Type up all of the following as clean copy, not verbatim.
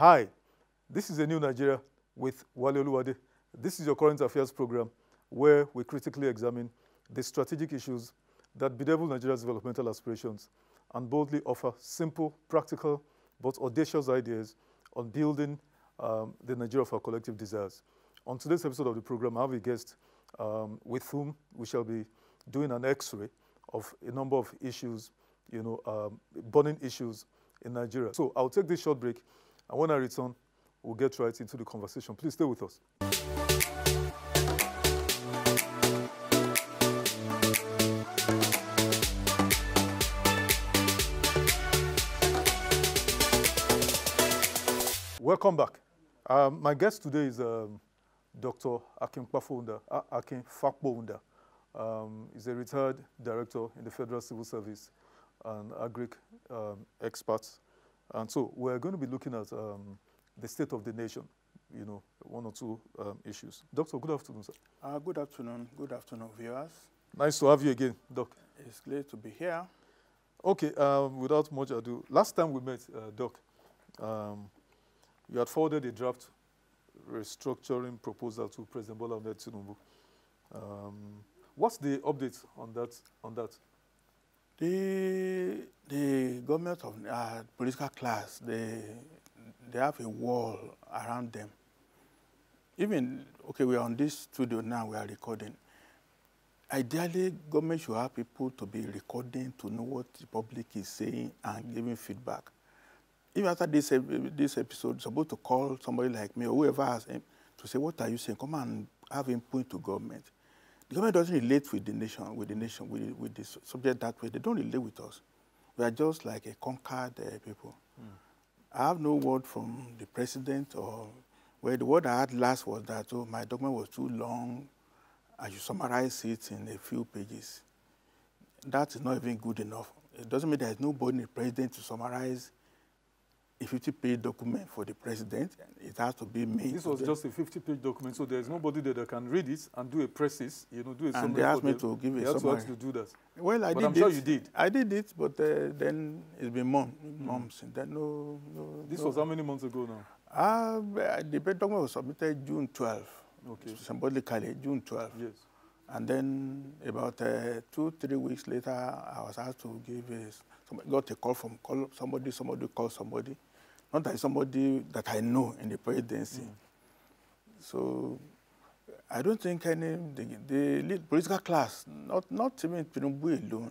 Hi, this is A New Nigeria with Wale Oluwade. This is your current affairs program where we critically examine the strategic issues that bedevil Nigeria's developmental aspirations and boldly offer simple, practical, but audacious ideas on building the Nigeria of our collective desires. On today's episode of the program, I have a guest with whom we shall be doing an X-ray of a number of issues, burning issues in Nigeria. So I'll take this short break, and when I return, we'll get right into the conversation. Please stay with us. Welcome back. My guest today is Dr. Akin Fakpo-Unda. He's a retired director in the Federal Civil Service and agric expert. And so we're going to be looking at the state of the nation, one or two issues. Doctor, good afternoon, sir. Good afternoon. Good afternoon, viewers. Nice to have you again, Doc. It's great to be here. Okay, without much ado, last time we met, Doc, you had forwarded a draft restructuring proposal to President Bola Ahmed Tinubu. What's the update on that? The government of political class, they have a wall around them. Even, okay, we are on this studio now, we are recording. Ideally, government should have people to be recording to know what the public is saying and giving feedback. Even after this episode, supposed to call somebody like me or whoever has him to say, what are you saying? Come and have input to government. The government doesn't relate with the nation, with the subject that way. They don't relate with us. We are just like a conquered people. I have no word from the president, or where the word I had last was that, oh, my document was too long. I should summarize it in a few pages. That is not even good enough. It doesn't mean there is nobody in the president to summarize a 50-page document for the president. It has to be made. This was just a 50-page document, so there's nobody there that can read it and do a preface, do a summary. And they asked me to give a summary. To do that. Well, I did it. I'm sure you did. I did it, but then it's been months. Then This was how many months ago now? The document was submitted June 12. Okay. Symbolically, June 12. Yes. And then about 2-3 weeks later, I was asked to give got a call from somebody called somebody. Not that somebody that I know in the presidency. So I don't think the political class, not even Tinubu alone,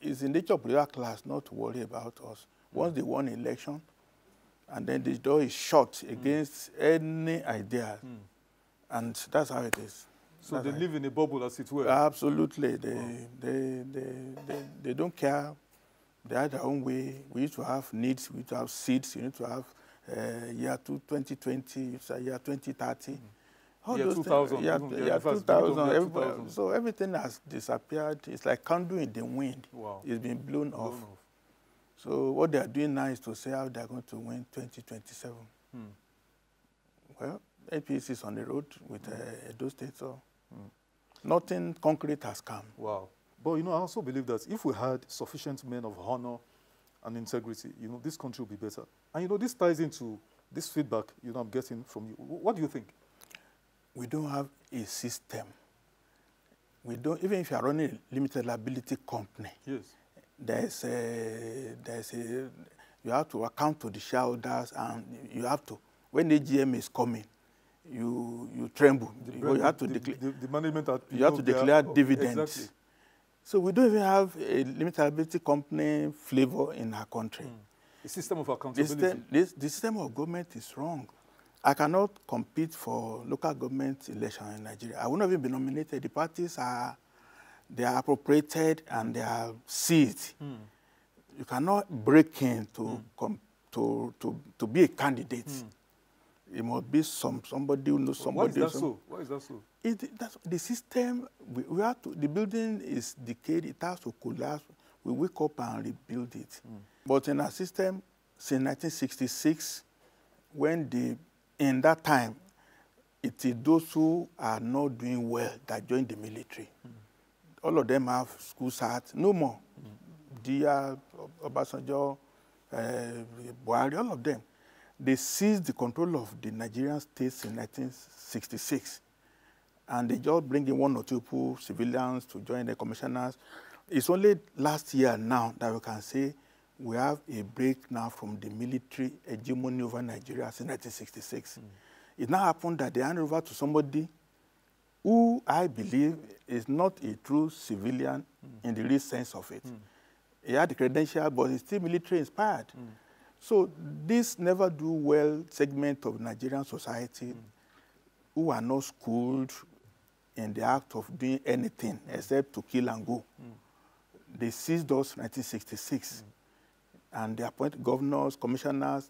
is in the nature of political class not to worry about us. Once they won election, and then the door is shut against any idea. And that's how it is. So they live in a bubble, as it were. Absolutely. They don't care. They have their own way. We used to have needs. We used to have seeds. You need to have year 2020, year 2030. Year 2000. Year 2000. So everything has disappeared. It's like candle in the wind. Wow. It's been blown off. So what they are doing now is to say how they are going to win 2027. Well, APC is on the road with Edo State, so nothing concrete has come. Wow. But, I also believe that if we had sufficient men of honor and integrity, this country would be better. And, this ties into this feedback, I'm getting from you. What do you think? We don't have a system. We don't, even if you are running a limited liability company, yes, you have to account to the shareholders, and you have to, when AGM is coming, you tremble. You have to declare. The management. You have to declare dividends. Exactly. So we don't even have a limited liability company flavor in our country. A system of accountability. The system of government is wrong. I cannot compete for local government election in Nigeria. I will not even be nominated. The parties are appropriated and they are seized. You cannot break in to be a candidate. It must be somebody who knows somebody. Why is that so? Why is that so? That's the system. We have to. The building is decayed. It has to collapse. We wake up and rebuild it. But in our system, since 1966, in that time, it is those who are not doing well that join the military. All of them have school certs. No more. Dia, Obasanjo, Buhari, all of them. They seized the control of the Nigerian states in 1966. And they just bring in 1 or 2 people, civilians, to join the commissioners. It's only last year now that we can say we have a break now from the military hegemony over Nigeria since 1966. It now happened that they hand over to somebody who I believe is not a true civilian in the real sense of it. He had the credential, but he's still military inspired. So this never do well segment of Nigerian society who are not schooled in the act of doing anything except to kill and go. They seized us in 1966. And they appoint governors, commissioners,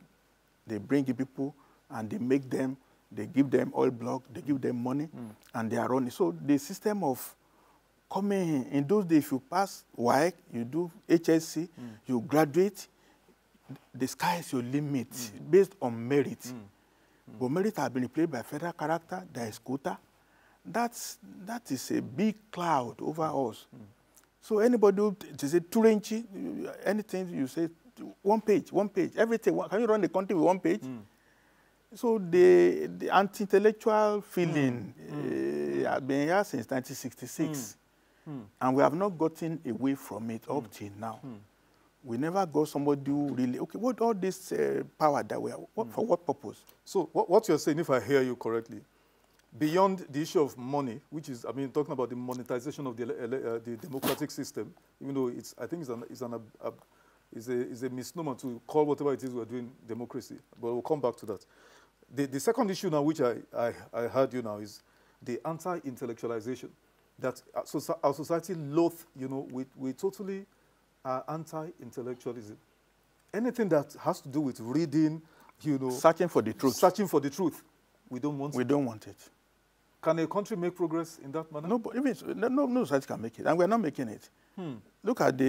they bring the people, and they make them, they give them oil block, they give them money, and they are running. So the system of coming in those days, if you pass WAEC, you do HSC, you graduate, the sky is your limit based on merit. But merit has been replaced by federal character, there is quota. That is a big cloud over us. So anybody who say 2 inches, anything you say, 1 page, everything. Can you run the country with 1 page? So the anti-intellectual feeling has been here since 1966. And we have not gotten away from it up till now. We never got somebody who really, okay, what all this power that we have, for what purpose? So what you're saying, if I hear you correctly, beyond the issue of money, which is, I mean, talking about the monetization of the democratic system, even though it's, I think it's a misnomer to call whatever it is we're doing democracy, but we'll come back to that. The second issue now, which I heard you now, is the anti-intellectualization, that our society loathes, you know, we totally are anti-intellectualism. Anything that has to do with reading, you know. Searching for the truth. Searching for the truth. We don't want it. We don't want it. Can a country make progress in that manner? No, but even no society can make it, and we're not making it. Look at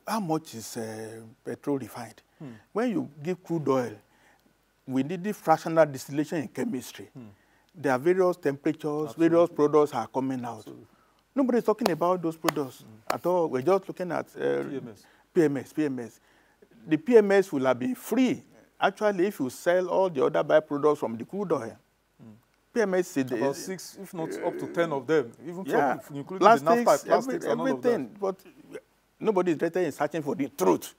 how much is petrol refined? When you give crude oil, we need the fractional distillation in chemistry. There are various temperatures, various products are coming out. Absolutely. Nobody's talking about those products at all. We're just looking at PMS. The PMS will have been free, actually, if you sell all the other byproducts from the crude oil. PMS is about 6, if not up to 10 of them, even including plastics, the naphtha, plastics, and all of that. Everything. But nobody is interested in searching for the truth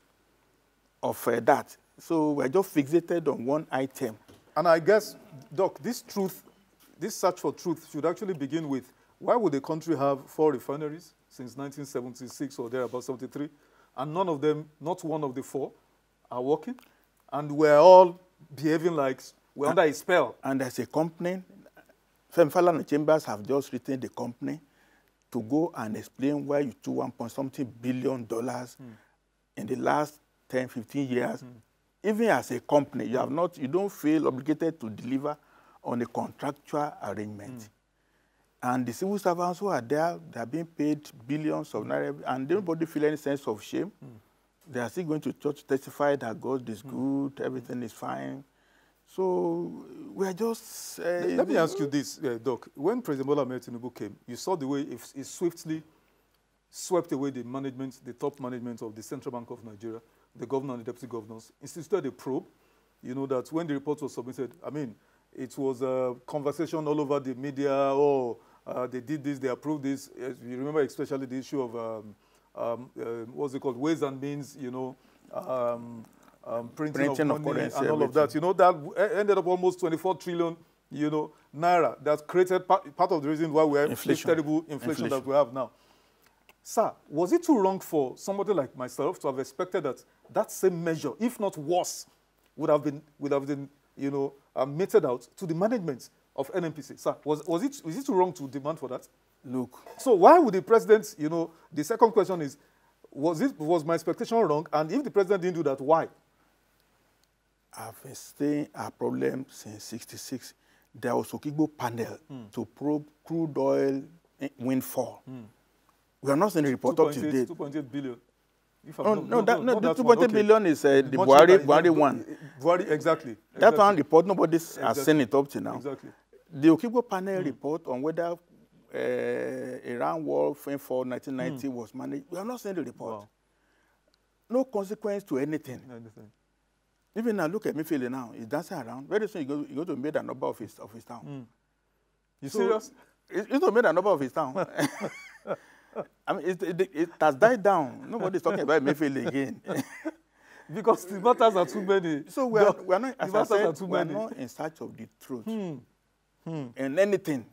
of that. So we're just fixated on one item. And I guess, Doc, this search for truth should actually begin with, why would a country have 4 refineries since 1976 or there, about 73, and none of them, not one of the 4, are working? And we're all behaving like we're under a spell. And as a company, Femi Falana Chambers have just written the company to go and explain why you took $1.something billion in the last 10, 15 years. Even as a company, you don't feel obligated to deliver on a contractual arrangement. And the civil servants who are there, they are being paid billions of naira, and nobody feel any sense of shame. They are still going to church to testify that God is good, everything is fine. So we are just... Let me ask you this, Doc. When President Bola Ahmed Tinubu came, you saw the way he swiftly swept away the management, the top management of the Central Bank of Nigeria, the governor and the deputy governors, instituted a probe. You know that when the report was submitted, I mean, it was a conversation all over the media. They did this, they approved this. You remember especially the issue of, what's it called, ways and means, you know, printing of money and all of that. You know, that ended up almost 24 trillion, you know, naira. That created part of the reason why we have this terrible inflation that we have now. Sir, was it too wrong for somebody like myself to have expected that that same measure, if not worse, would have been you know, meted out to the management of NNPC? Sir, was it too wrong to demand for that? Look. So why would the president, you know, the second question is, was my expectation wrong? And if the president didn't do that, why? I've been saying our problem since '66. There was Okigbo panel to probe crude oil windfall. We are not seeing the report up to date. 2.8 billion. The 2.8 billion is the Buhari one. Buhari, exactly. That one report, nobody has seen it up to now. Exactly. The Okigbo panel report on whether Iran war for 1990 was managed, we have not seen the report. Wow. No consequence to anything. Even now, look at Emefiele now. He's dancing around. Very soon, he's going to make a number of his town. You serious? He's going to make a number of his town. I mean, it has died down. Nobody's talking about Emefiele again. Because the matters are too many. So we are not, as I said, we are not in search of the truth. And anything,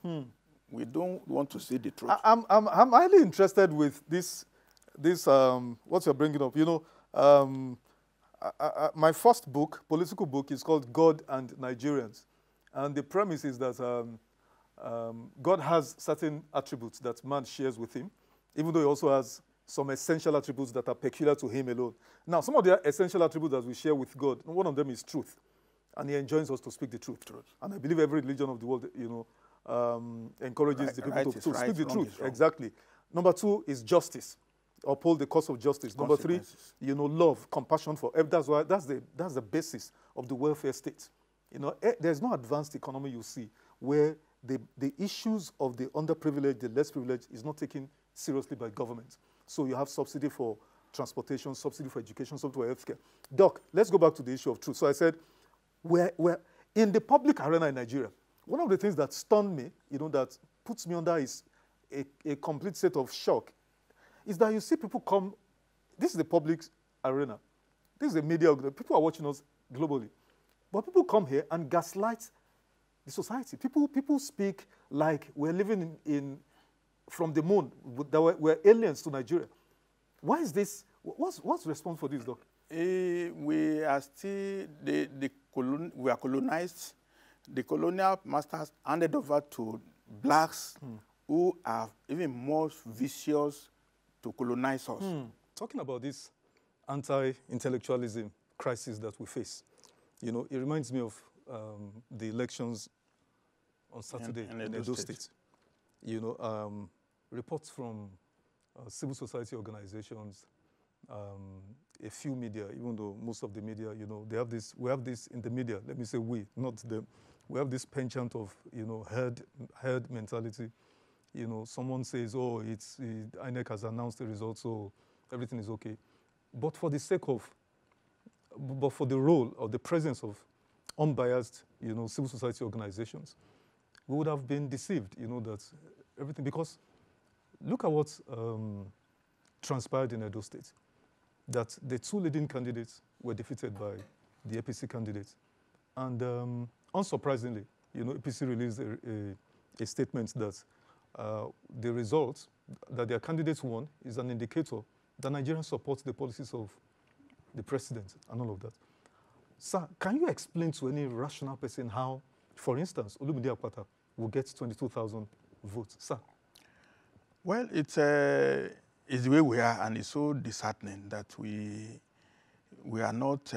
we don't want to see the truth. I'm highly interested with this what you're bringing up. You know, my first book, political book, is called God and Nigerians. And the premise is that God has certain attributes that man shares with him, even though he also has some essential attributes that are peculiar to him alone. Now, some of the essential attributes that we share with God, one of them is truth. And he enjoins us to speak the truth. And I believe every religion of the world, you know, encourages the people to speak the truth. Exactly. Number two is justice. Uphold the cause of justice. Number three, you know, love, compassion for everyone. That's the basis of the welfare state. You know, there's no advanced economy you see where the issues of the underprivileged, the less privileged, is not taken seriously by government. So you have subsidy for transportation, subsidy for education, subsidy for healthcare. Doc, let's go back to the issue of truth. So I said, we're in the public arena in Nigeria. One of the things that stunned me, you know, that puts me under is a complete state of shock, is that you see people come. This is the public arena. This is the media. People are watching us globally. But people come here and gaslight the society. People speak like we're living from the moon, that we're aliens to Nigeria. Why is this? What's the response for this, Doc? We are still, we are colonized. The colonial masters handed over to blacks who are even more vicious to colonize us. Talking about this anti-intellectualism crisis that we face, you know, it reminds me of the elections on Saturday in Edo State. You know, reports from civil society organizations, a few media, even though most of the media, you know, they have this, we have this in the media, let me say we, not them. We have this penchant of, you know, herd mentality. You know, someone says, oh, INEC has announced the results, so everything is okay. But for the sake of, but for the role or the presence of unbiased, you know, civil society organizations, we would have been deceived, you know, that everything, because look at what transpired in Edo State, that the two leading candidates were defeated by the APC candidates. And unsurprisingly, you know, APC released a statement that the results that their candidates won is an indicator that Nigerians support the policies of the president and all of that. Sir, can you explain to any rational person how, for instance, Olumide Akpata will get 22,000 votes? Sir? Well, it's the way we are, and it's so disheartening that we are not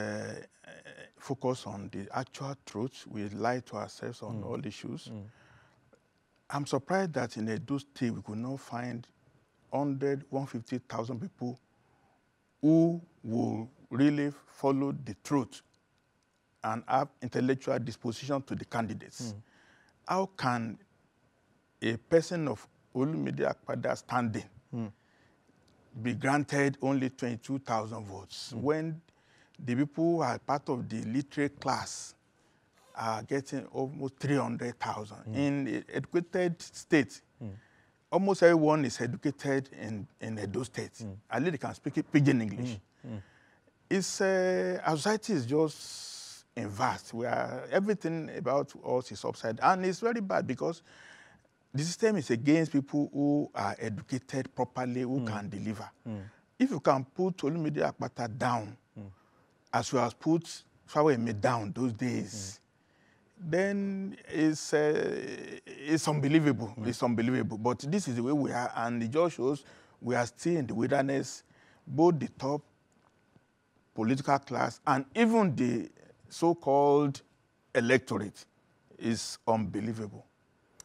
focused on the actual truth. We lie to ourselves on all issues. I'm surprised that in Edo State we could not find 150,000 people who will really follow the truth and have intellectual disposition to the candidates. How can a person of Olumide Akpata standing be granted only 22,000 votes when the people who are part of the literate class are getting almost 300,000? In the educated state, almost everyone is educated in Edo State. At least they can speak pidgin English. It's our society is just vast. Everything about us is upside down. And it's very bad because the system is against people who are educated properly, who can deliver. If you can put Olumide Akpata down, as you have put Fawemi down those days, then it's unbelievable. It's unbelievable. But this is the way we are, and it just shows we are still in the wilderness. Both the top political class and even the so-called electorate is unbelievable.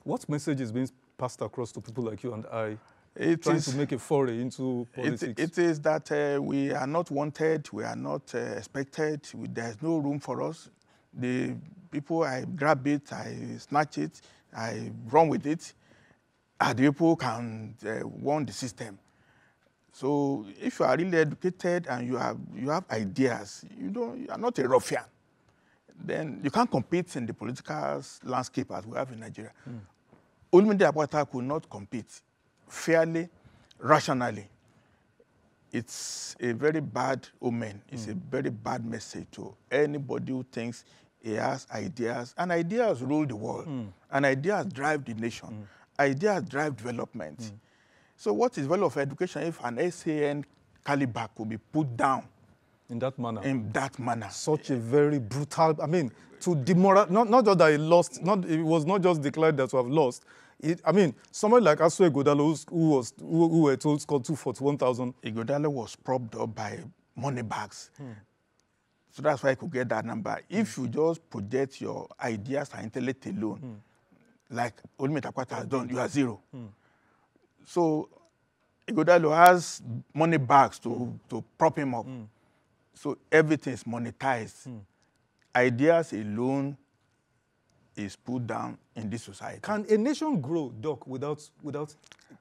What message is being passed across to people like you and I trying to make a foray into politics? It is that we are not wanted, we are not expected, there's no room for us. The people, I grab it, I snatch it, I run with it, and the people can want the system. So if you are really educated and you have ideas, you are not a ruffian, then you can't compete in the political landscape as we have in Nigeria. Olumide Akwata could not compete fairly, rationally. It's a very bad omen. It's a very bad message to anybody who thinks he has ideas. And ideas rule the world. And ideas drive the nation. Ideas drive development. So what is value of education if an SAN caliber could be put down in that manner? In that manner. Such a very brutal, I mean, to demoralize, not just that he lost, it was not just declared that we have lost. I mean, somebody like Asuo Ighodalo, who were told scored 241,000. Ighodalo was propped up by money bags. So that's why I could get that number. If you just project your ideas and intellect alone, like Olumide Akwata has done, you are zero. So Ighodalo has money bags to prop him up. So everything is monetized. Ideas alone is put down in this society. Can a nation grow, Doc, without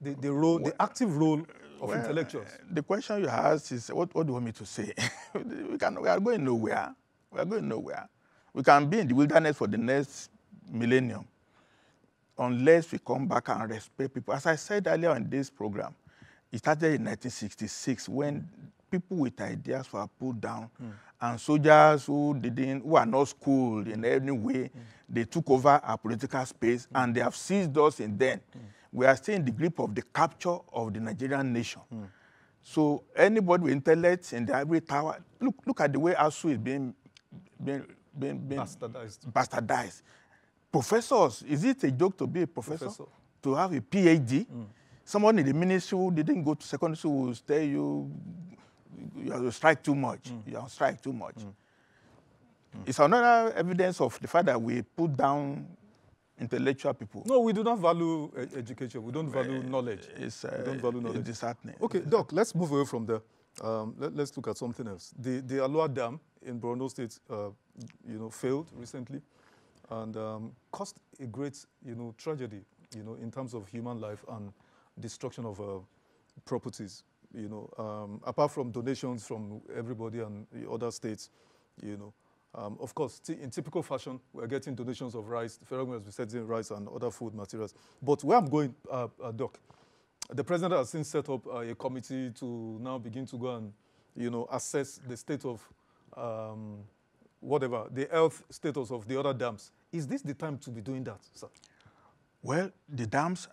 the active role of intellectuals? The question you asked is, what do you want me to say? We are going nowhere. We are going nowhere. We can be in the wilderness for the next millennium unless we come back and respect people. As I said earlier in this program, it started in 1966 when people with ideas were put down, and soldiers who are not schooled in any way, they took over our political space, and they have seized us in then. We are still in the grip of the capture of the Nigerian nation. So anybody with intellect in the ivory tower, look at the way ASUU is being bastardized. Professors, is it a joke to be a professor? To have a PhD? Someone in the ministry who didn't go to secondary school will tell you, you have to strike too much. You have to strike too much. It's another evidence of the fact that we put down intellectual people. No, we do not value education. We don't value knowledge. We don't value knowledge. It's disheartening. Okay, Doc, let's move away from there. Let's look at something else. The Alua Dam in Borno State, failed recently, and caused a great, tragedy, in terms of human life and destruction of properties. Apart from donations from everybody and the other states, of course, in typical fashion, we're getting donations of rice. The federal government has been sending rice and other food materials. But where I'm going, Doc, the president has since set up a committee to now begin to go and, assess the state of the health status of the other dams. Is this the time to be doing that, sir? Well, the dams,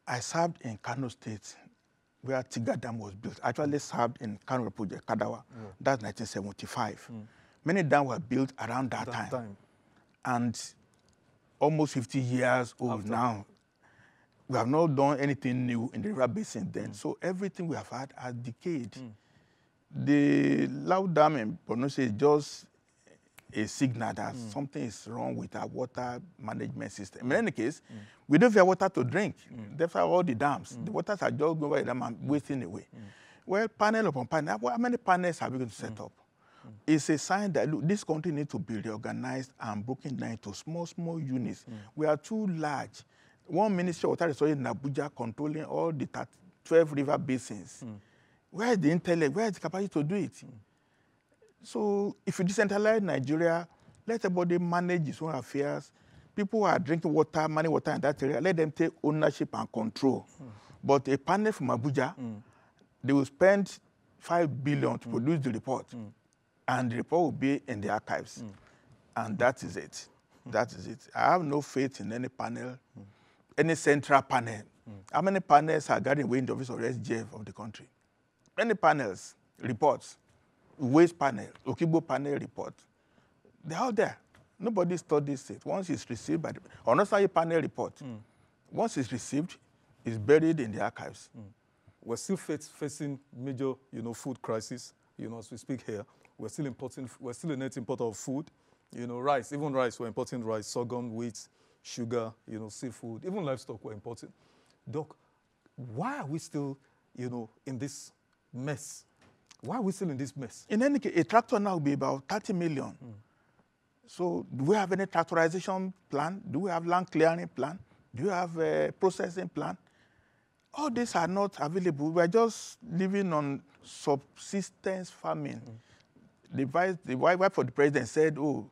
I served in Kano State, where Tiga Dam was built. I actually served in Kano Project, Kadawa. That's 1975. Many dams were built around that time. And almost 50 years old now. We have not done anything new in the river basin then. So everything we have had has decayed. The Lau Dam in Borno State is just a signal that something is wrong with our water management system. In any case, we don't have water to drink. Therefore, all the dams, the waters are just going over the dam and wasting away. Well, panel upon panel, how many panels are we going to set up? It's a sign that, look, this country needs to be reorganized and broken down into small units. We are too large. One Ministry of Water Resources in Abuja controlling all the 12 river basins. Where is the intellect? Where is the capacity to do it? So if you decentralize Nigeria, let everybody manage his own affairs. People who are drinking water, money water in that area, let them take ownership and control. But a panel from Abuja, they will spend 5 billion to produce the report. And the report will be in the archives. And that is it. That is it. I have no faith in any panel, any central panel. How many panels are gathering within the office of the SGF of the country? Many panels, reports, waste panel, Okibo panel report. They're out there. Nobody studies it. Once it's received by the Onosai panel report, once it's received, it's buried in the archives. We're still facing major, food crisis, as we speak here. We're still a net importer of food, rice, even rice, we're importing rice, sorghum, wheat, sugar, seafood, even livestock we're importing. Doc, why are we still, in this mess? Why are we still in this mess? In any case, a tractor now will be about 30 million. So do we have any tractorization plan? Do we have land clearing plan? Do you have a processing plan? All these are not available. We are just living on subsistence farming. The wife of the president said, oh,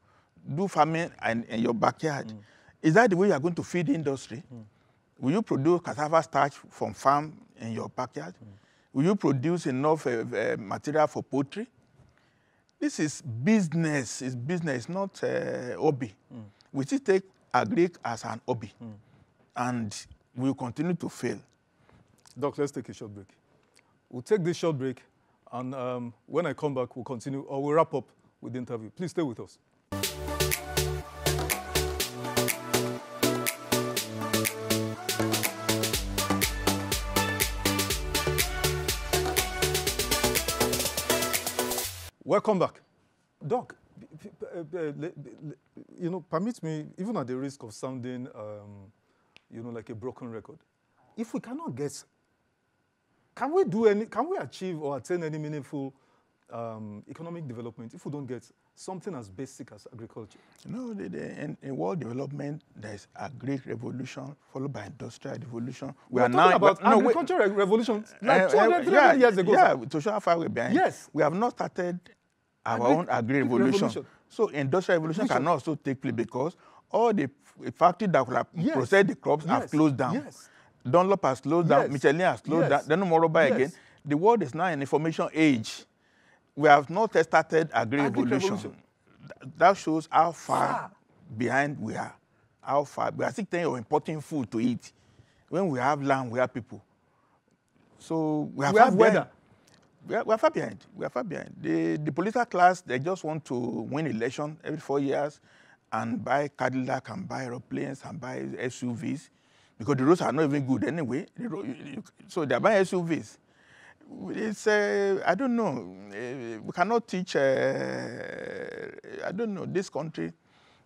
do farming in your backyard. Is that the way you are going to feed the industry? Will you produce cassava starch from farm in your backyard? Will you produce enough material for poultry? This is business. It's business, not hobby. We still take agric as an hobby, and we will continue to fail. Doc, let's take a short break. We'll take this short break, and when I come back, we'll continue, or we'll wrap up with the interview. Please stay with us. Welcome back. Doc, permit me, even at the risk of sounding, like a broken record, if we cannot get, can we achieve or attain any meaningful economic development if we don't get something as basic as agriculture? In world development, there's a great revolution followed by industrial revolution. We're talking about agricultural revolution like 200, 300 years ago. Yeah, to show how far we're behind. Yes. We have not started our own agri-revolution. So industrial revolution can also take place because all the factories that will process the crops have closed down. Yes. Dunlop has closed down, Michelin has closed down, then Moroba again. The world is now in information age. We have not started agri-revolution. That shows how far behind we are. How far. We are still thinking of importing food to eat. When we have land, we have people. So we have weather. We are far behind. We are far behind. The political class, they just want to win election every 4 years and buy Cadillac and buy aeroplanes and buy SUVs because the roads are not even good anyway. So they're buying SUVs. It's, I don't know. We cannot teach, I don't know, this country.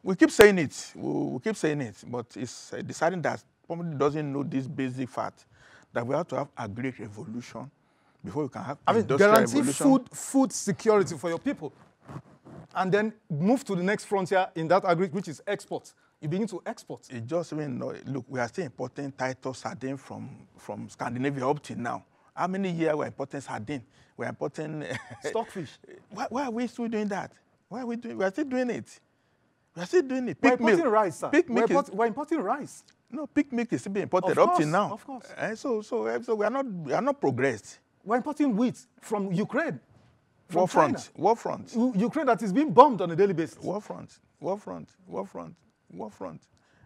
We keep saying it. We keep saying it, but it's deciding that somebody doesn't know this basic fact that we have to have a great revolution before we can have industrial revolution. Guarantee food security for your people, and then move to the next frontier in that which is export. You begin to export. It just look, we are still importing Titus sardine from Scandinavia up till now. How many years we're importing sardine? We're importing stockfish. Why are we still doing that? Why are we doing? We are still doing it. We are still doing it. We're importing rice, sir. We're importing rice. No, pig milk is still being imported up till now. Of course. So we are not progressed. We're importing wheat from Ukraine. War front. Ukraine that is being bombed on a daily basis. War front.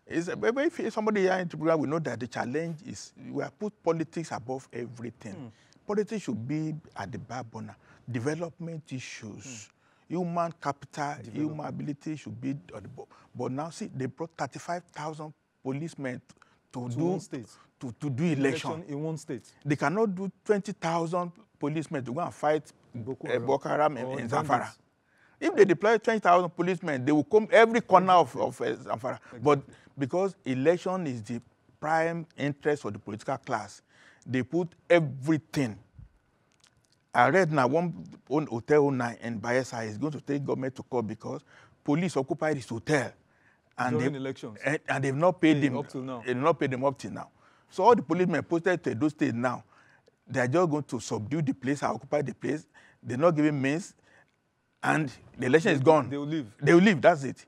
If somebody here in the program will know that the challenge is we have put politics above everything. Politics should be at the back burner. Development issues, human capital, human ability should be at the back. But now see, they brought 35,000 policemen to do election in one state. They cannot do 20,000 policemen to go and fight Boko Haram in Zamfara. If they deploy 20,000 policemen, they will come every corner of Zamfara. But because election is the prime interest of the political class, they put everything. I read now one hotel in Bayelsa is going to take government to court because police occupied this hotel. And during elections. And they've not paid them up till now. They've not paid them up till now. So all the policemen posted to those states now, they are just going to subdue the place and occupy the place. They're not giving means, and the election is gone. They will leave. They will leave, that's it.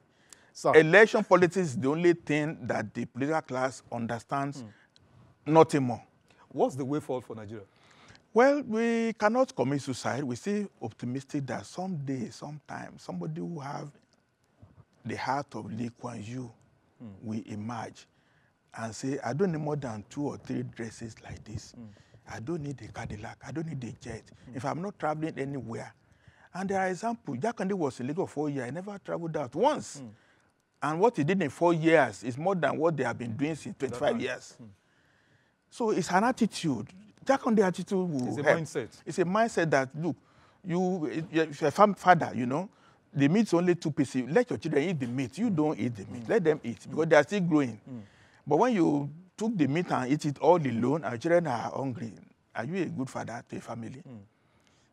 Sir. Election politics is the only thing that the political class understands, nothing more. What's the way forward for Nigeria? Well, we cannot commit suicide. We're still optimistic that someday, sometime, somebody will have the heart of Lee Kuan Yew will emerge and say, I don't need more than 2 or 3 dresses like this. I don't need a Cadillac. I don't need a jet. If I'm not traveling anywhere. And there are examples. Jakande was in Lagos for 4 years. He never traveled out once. And what he did in 4 years is more than what they have been doing since 25 years. So it's an attitude. Jakande attitude will It's a help. mindset. It's a mindset that, look, if you're a father, you know, the meat's only 2 pieces. Let your children eat the meat. You don't eat the meat. Let them eat because they are still growing. But when you took the meat and eat it all alone and your children are hungry, are you a good father to a family?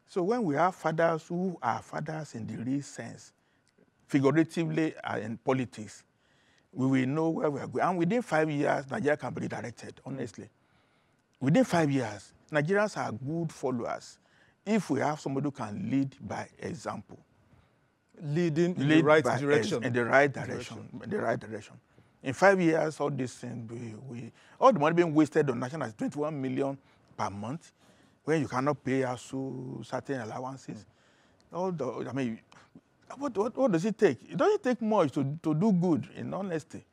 So when we have fathers who are fathers in the real sense, figuratively in politics, we will know where we are going. And within 5 years, Nigeria can be redirected, honestly. within 5 years, Nigerians are good followers if we have somebody who can lead by example. Leading in the right direction. In the right direction. In the right direction. In 5 years, all these things, all the money being wasted on national is 21 million per month, when you cannot pay ASU certain allowances. What does it take? It doesn't take much to do good, in honesty.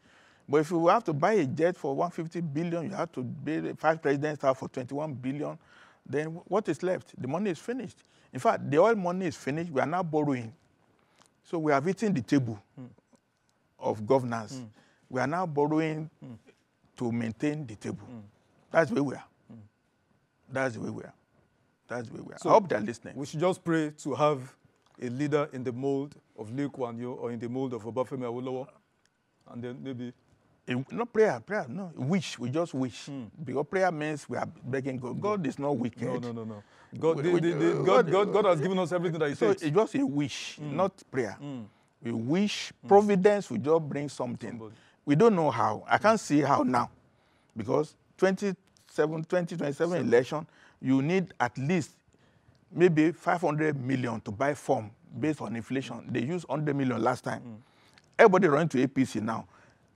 But if you have to buy a jet for 150 billion, you have to pay the 5 presidents for 21 billion, then what is left? The money is finished. In fact, the oil money is finished. We are now borrowing. So we have eaten the table of governance. We are now borrowing to maintain the table. That's where we are. That's the way we are. That's the way we are. So I hope they're listening. We should just pray to have a leader in the mold of Lee Kuan Yew or in the mold of Obafemi Awolowo, and then maybe... No prayer, no. Wish, we just wish. Because prayer means we are begging God. God is not wicked. No. God has given us everything that He takes. So it's just a wish, not prayer. We wish, providence will just bring something. We don't know how. I can't see how now. Because 2027 election, you need at least maybe 500 million to buy form based on inflation. They used 100 million last time. Everybody running to APC now.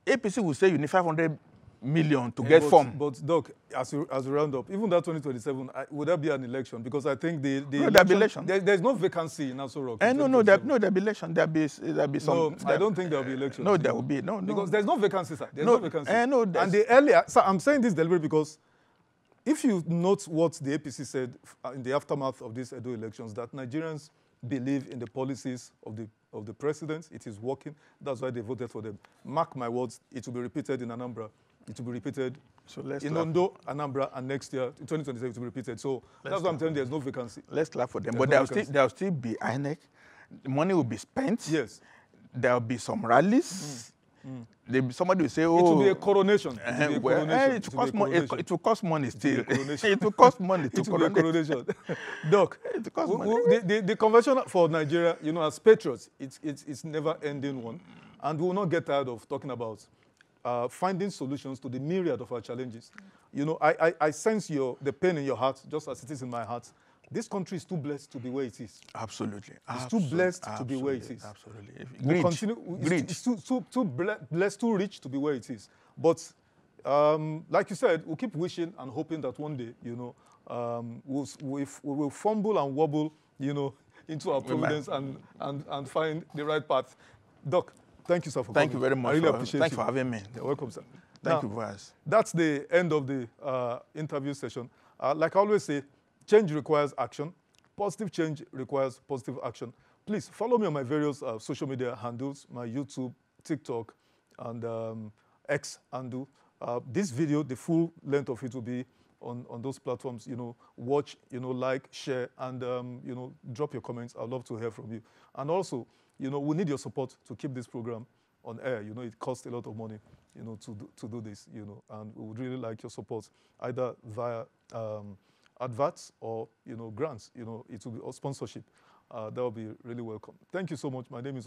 APC will say you need 500 million to get form. But Doc, as we round up, even that 2027, would there be an election? Because I think the election. There's no vacancy in Aso Rock. There'll be election. There'll be some. No, I don't think there'll be election. No, there will be. No. Because there's no vacancy, sir. There's no vacancy. And the earlier, sir, I'm saying this deliberately because if you note what the APC said in the aftermath of these Edo elections, that Nigerians believe in the policies of the president. It is working. That's why they voted for them. Mark my words, it will be repeated in Anambra. It will be repeated in Ondo, Anambra, and next year, in 2027, it will be repeated. So that's why I'm telling you there's no vacancy. Let's clap for them. But there'll still be INEC. The money will be spent. Yes. There'll be some rallies. Somebody will say, oh... It will be a coronation. It will cost money still. It will cost money to coronate. Be a coronation. Doc, the convention for Nigeria, as patriots, it's never-ending one. And we will not get tired of talking about finding solutions to the myriad of our challenges. I sense the pain in your heart, just as it is in my heart. This country is too blessed to be where it is. Absolutely. It's too blessed to be where it is. Absolutely. It's too blessed, too rich to be where it is. But like you said, we'll keep wishing and hoping that one day, we will fumble and wobble, into our providence and find the right path. Doc, thank you, sir, for coming. Thank you very much. I really appreciate Thank you for having me. You're welcome, sir. Thank you, Vice. That's the end of the interview session. Like I always say, change requires action. Positive change requires positive action. Please follow me on my various social media handles, my YouTube, TikTok, and X handle. This video, the full length of it will be on those platforms. Watch, like, share, and drop your comments. I'd love to hear from you. And also, we need your support to keep this program on air. It costs a lot of money, to do this, and we would really like your support, either via adverts or, grants, it will be, or sponsorship. That will be really welcome. Thank you so much. My name is...